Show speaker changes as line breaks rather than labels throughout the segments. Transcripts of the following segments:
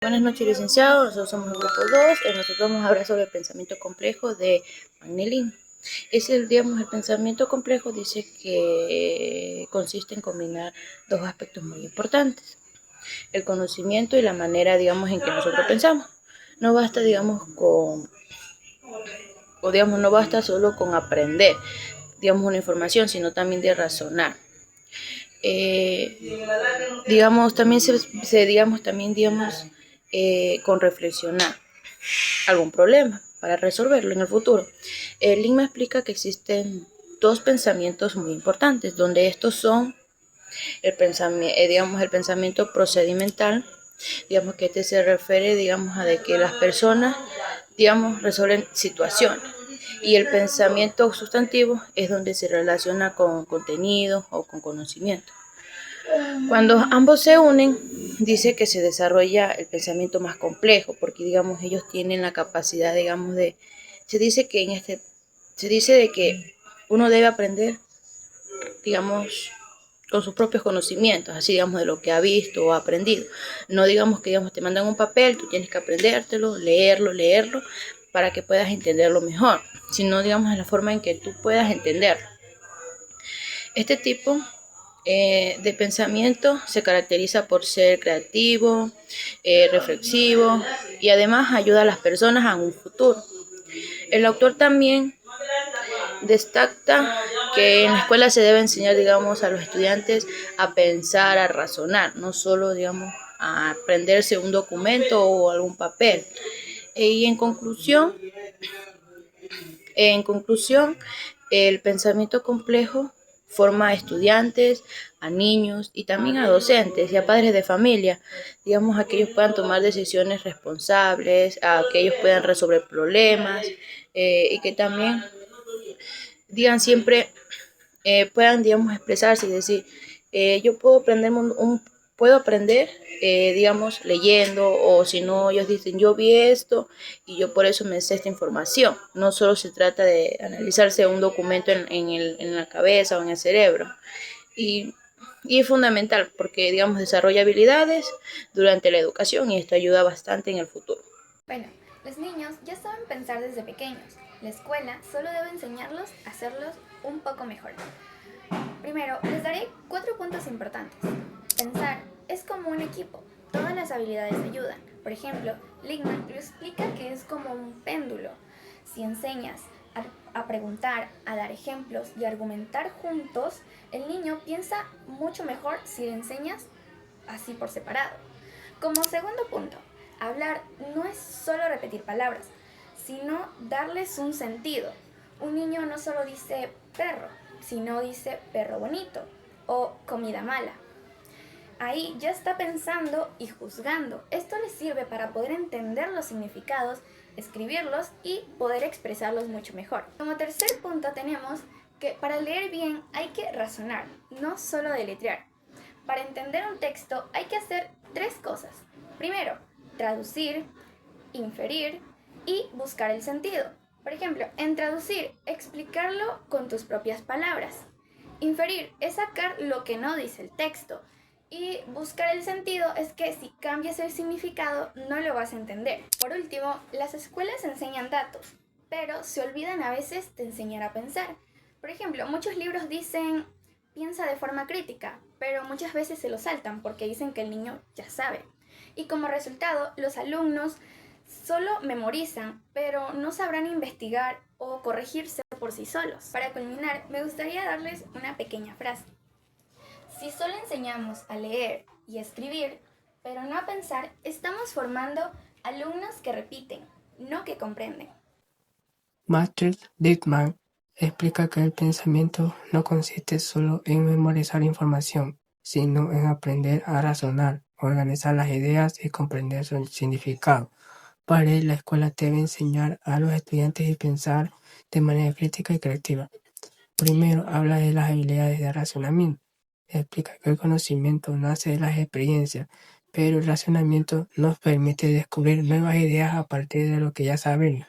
Buenas noches, licenciado. Nosotros somos el grupo 2. Nosotros vamos a hablar sobre el pensamiento complejo de Magnelin. El pensamiento complejo dice que consiste en combinar dos aspectos muy importantes: el conocimiento y la manera, en que nosotros pensamos. No basta, no basta solo con aprender, una información, sino también de razonar. Con reflexionar algún problema para resolverlo en el futuro. Lin me explica que existen dos pensamientos muy importantes, donde estos son el pensamiento procedimental, que este se refiere, a de que las personas, resuelven situaciones. Y el pensamiento sustantivo es donde se relaciona con contenido o con conocimiento. Cuando ambos se unen, dice que se desarrolla el pensamiento más complejo, porque ellos tienen la capacidad, se dice de que uno debe aprender, con sus propios conocimientos, así de lo que ha visto o ha aprendido. No que te mandan un papel, tú tienes que aprendértelo, leerlo, para que puedas entenderlo mejor, sino en la forma en que tú puedas entenderlo. Este tipo de pensamiento se caracteriza por ser creativo, reflexivo, y además ayuda a las personas a un futuro. El autor también destaca que en la escuela se debe enseñar, a los estudiantes a pensar, a razonar, no solo, a aprenderse un documento o algún papel. Y en conclusión, el pensamiento complejo forma a estudiantes, a niños y también a docentes y a padres de familia, a que ellos puedan tomar decisiones responsables, a que ellos puedan resolver problemas, y que también siempre puedan, expresarse y decir, yo puedo aprender, leyendo, o si no, ellos dicen, yo vi esto y yo por eso me sé esta información. No solo se trata de analizarse un documento en la cabeza o en el cerebro. Y es fundamental porque, desarrolla habilidades durante la educación, y esto ayuda bastante en el futuro.
Bueno, los niños ya saben pensar desde pequeños. La escuela solo debe enseñarlos a hacerlos un poco mejor. Primero, les daré 4 puntos importantes. Pensar es como un equipo. Todas las habilidades ayudan. Por ejemplo, Ligman lo explica que es como un péndulo. Si enseñas a preguntar, a dar ejemplos y a argumentar juntos, el niño piensa mucho mejor si le enseñas así por separado. Como segundo punto, hablar no es solo repetir palabras, sino darles un sentido. Un niño no solo dice perro, sino dice perro bonito o comida mala. Ahí ya está pensando y juzgando. Esto les sirve para poder entender los significados, escribirlos y poder expresarlos mucho mejor. Como tercer punto tenemos que para leer bien hay que razonar, no solo deletrear. Para entender un texto hay que hacer 3 cosas. Primero, traducir, inferir y buscar el sentido. Por ejemplo, en traducir, explicarlo con tus propias palabras. Inferir es sacar lo que no dice el texto. Y buscar el sentido es que si cambias el significado no lo vas a entender. Por último, las escuelas enseñan datos, pero se olvidan a veces de enseñar a pensar. Por ejemplo, muchos libros dicen piensa de forma crítica, pero muchas veces se lo saltan porque dicen que el niño ya sabe. Y como resultado, los alumnos solo memorizan, pero no sabrán investigar o corregirse por sí solos. Para culminar, me gustaría darles una pequeña frase. Si solo enseñamos a leer y a escribir, pero no a pensar, estamos formando alumnos que repiten, no que comprenden.
Master Littman explica que el pensamiento no consiste solo en memorizar información, sino en aprender a razonar, organizar las ideas y comprender su significado. Para él, la escuela debe enseñar a los estudiantes a pensar de manera crítica y creativa. Primero, habla de las habilidades de razonamiento. Explica que el conocimiento nace de las experiencias, pero el razonamiento nos permite descubrir nuevas ideas a partir de lo que ya sabemos.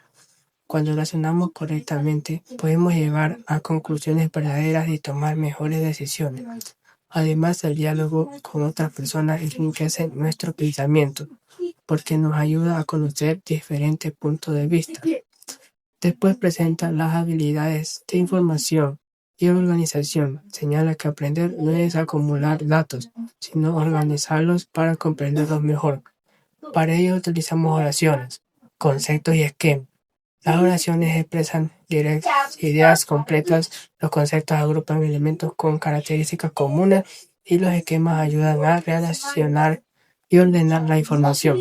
Cuando razonamos correctamente, podemos llegar a conclusiones verdaderas y tomar mejores decisiones. Además, el diálogo con otras personas enriquece nuestro pensamiento, porque nos ayuda a conocer diferentes puntos de vista. Después presenta las habilidades de información y organización. Señala que aprender no es acumular datos, sino organizarlos para comprenderlos mejor. Para ello utilizamos oraciones, conceptos y esquemas. Las oraciones expresan ideas completas, los conceptos agrupan elementos con características comunes y los esquemas ayudan a relacionar y ordenar la información.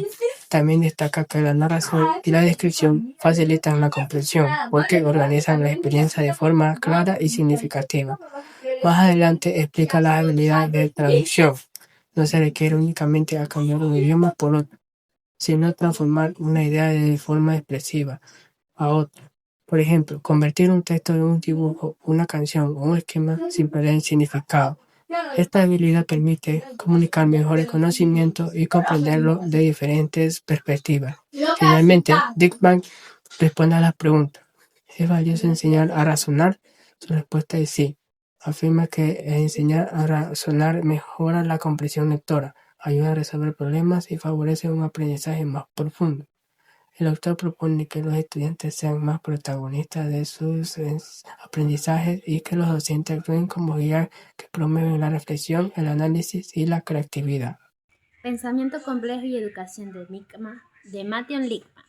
También destaca que la narración y la descripción facilitan la comprensión porque organizan la experiencia de forma clara y significativa. Más adelante explica las habilidades de traducción. No se requiere únicamente a cambiar un idioma por otro, sino transformar una idea de forma expresiva a otra. Por ejemplo, convertir un texto en un dibujo, una canción o un esquema sin perder el significado. Esta habilidad permite comunicar mejor el conocimiento y comprenderlo de diferentes perspectivas. Finalmente, Dickman responde a las preguntas. ¿Es valioso enseñar a razonar? Su respuesta es sí. Afirma que enseñar a razonar mejora la comprensión lectora, ayuda a resolver problemas y favorece un aprendizaje más profundo. El autor propone que los estudiantes sean más protagonistas de sus aprendizajes y que los docentes actúen como guías que promueven la reflexión, el análisis y la creatividad.
Pensamiento complejo y educación de Matthew Lickman.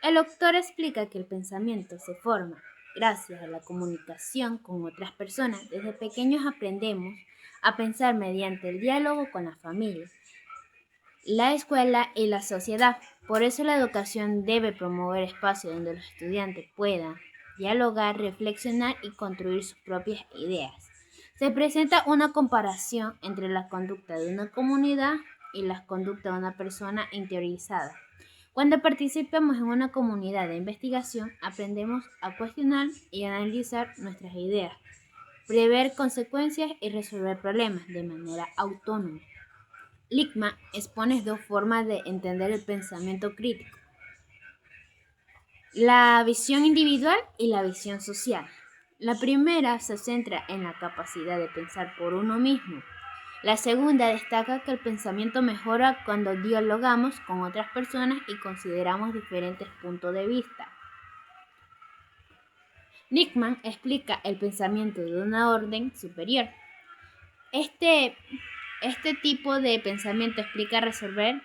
El autor explica que el pensamiento se forma gracias a la comunicación con otras personas. Desde pequeños aprendemos a pensar mediante el diálogo con la familia, la escuela y la sociedad. Por eso la educación debe promover espacios donde los estudiantes puedan dialogar, reflexionar y construir sus propias ideas. Se presenta una comparación entre la conducta de una comunidad y la conducta de una persona interiorizada. Cuando participamos en una comunidad de investigación, aprendemos a cuestionar y analizar nuestras ideas, prever consecuencias y resolver problemas de manera autónoma. Lickman expone dos formas de entender el pensamiento crítico: la visión individual y la visión social. La primera se centra en la capacidad de pensar por uno mismo. La segunda destaca que el pensamiento mejora cuando dialogamos con otras personas y consideramos diferentes puntos de vista. Lickman explica el pensamiento de una orden superior. Este tipo de pensamiento explica resolver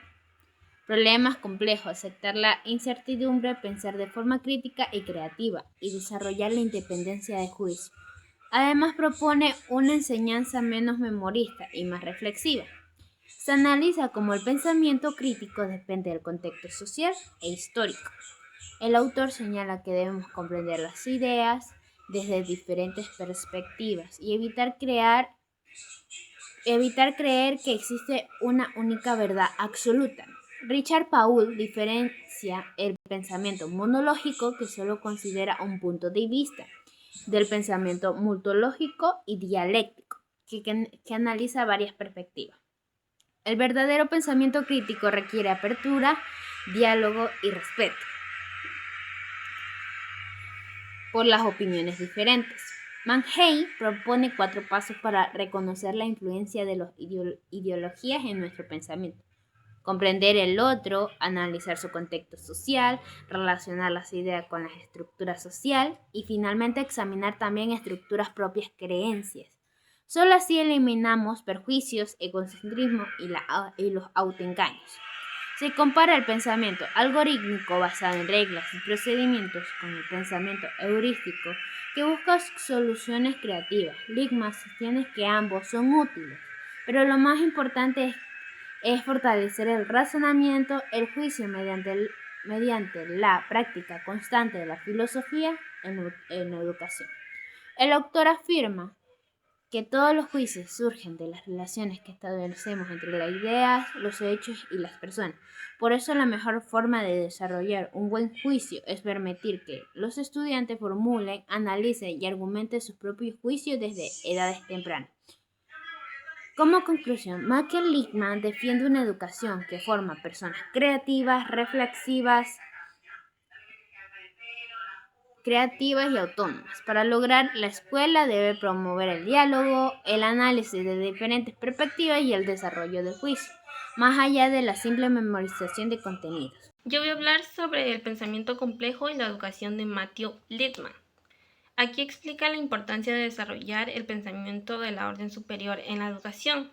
problemas complejos, aceptar la incertidumbre, pensar de forma crítica y creativa y desarrollar la independencia de juicio. Además propone una enseñanza menos memorista y más reflexiva. Se analiza cómo el pensamiento crítico depende del contexto social e histórico. El autor señala que debemos comprender las ideas desde diferentes perspectivas y evitar creer que existe una única verdad absoluta. Richard Paul diferencia el pensamiento monológico, que solo considera un punto de vista, del pensamiento multológico y dialéctico, que analiza varias perspectivas. El verdadero pensamiento crítico requiere apertura, diálogo y respeto por las opiniones diferentes. Manhey propone 4 pasos para reconocer la influencia de las ideologías en nuestro pensamiento: comprender el otro, analizar su contexto social, relacionar las ideas con la estructura social y finalmente examinar también estructuras propias creencias. Solo así eliminamos perjuicios, egocentrismo y los autoengaños. Se compara el pensamiento algorítmico basado en reglas y procedimientos con el pensamiento heurístico que busca soluciones creativas. Lickman sostiene que ambos son útiles, pero lo más importante es fortalecer el razonamiento, el juicio mediante la práctica constante de la filosofía en la educación. El autor afirma que todos los juicios surgen de las relaciones que establecemos entre las ideas, los hechos y las personas. Por eso la mejor forma de desarrollar un buen juicio es permitir que los estudiantes formulen, analicen y argumenten sus propios juicios desde edades tempranas. Como conclusión, Matthew Lickman defiende una educación que forma personas creativas, reflexivas y autónomas. Para lograr, la escuela debe promover el diálogo, el análisis de diferentes perspectivas y el desarrollo del juicio. más allá de la simple memorización de contenidos.
Yo voy a hablar sobre el pensamiento complejo y la educación de Matthew Lipman. Aquí explica la importancia de desarrollar el pensamiento de la orden superior en la educación.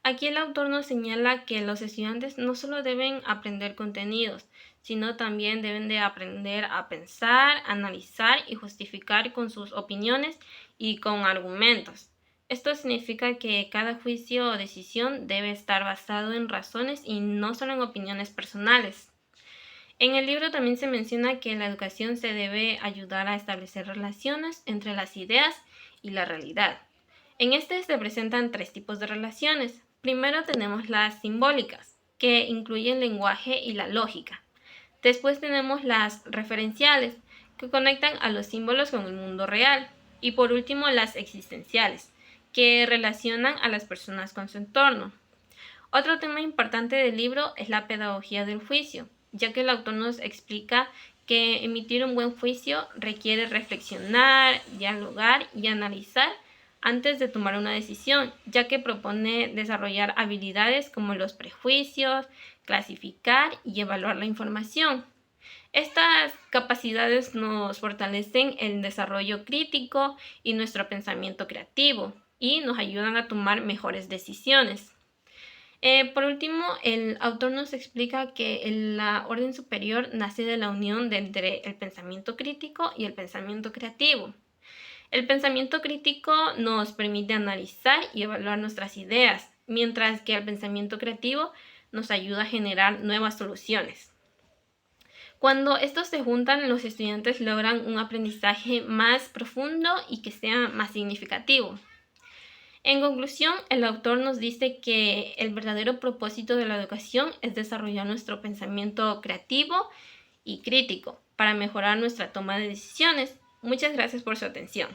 Aquí el autor nos señala que los estudiantes no solo deben aprender contenidos, sino también deben de aprender a pensar, analizar y justificar con sus opiniones y con argumentos. Esto significa que cada juicio o decisión debe estar basado en razones y no solo en opiniones personales. En el libro también se menciona que la educación se debe ayudar a establecer relaciones entre las ideas y la realidad. En este se presentan 3 tipos de relaciones. Primero tenemos las simbólicas, que incluyen el lenguaje y la lógica. Después tenemos las referenciales, que conectan a los símbolos con el mundo real. Y por último, las existenciales, que relacionan a las personas con su entorno. Otro tema importante del libro es la pedagogía del juicio, ya que el autor nos explica que emitir un buen juicio requiere reflexionar, dialogar y analizar antes de tomar una decisión, ya que propone desarrollar habilidades como los prejuicios, clasificar y evaluar la información. Estas capacidades nos fortalecen el desarrollo crítico y nuestro pensamiento creativo y nos ayudan a tomar mejores decisiones. Por último, el autor nos explica que la orden superior nace de la unión entre el pensamiento crítico y el pensamiento creativo. El pensamiento crítico nos permite analizar y evaluar nuestras ideas, mientras que el pensamiento creativo nos ayuda a generar nuevas soluciones. Cuando estos se juntan, los estudiantes logran un aprendizaje más profundo y que sea más significativo. En conclusión, el autor nos dice que el verdadero propósito de la educación es desarrollar nuestro pensamiento creativo y crítico para mejorar nuestra toma de decisiones. Muchas gracias por su atención.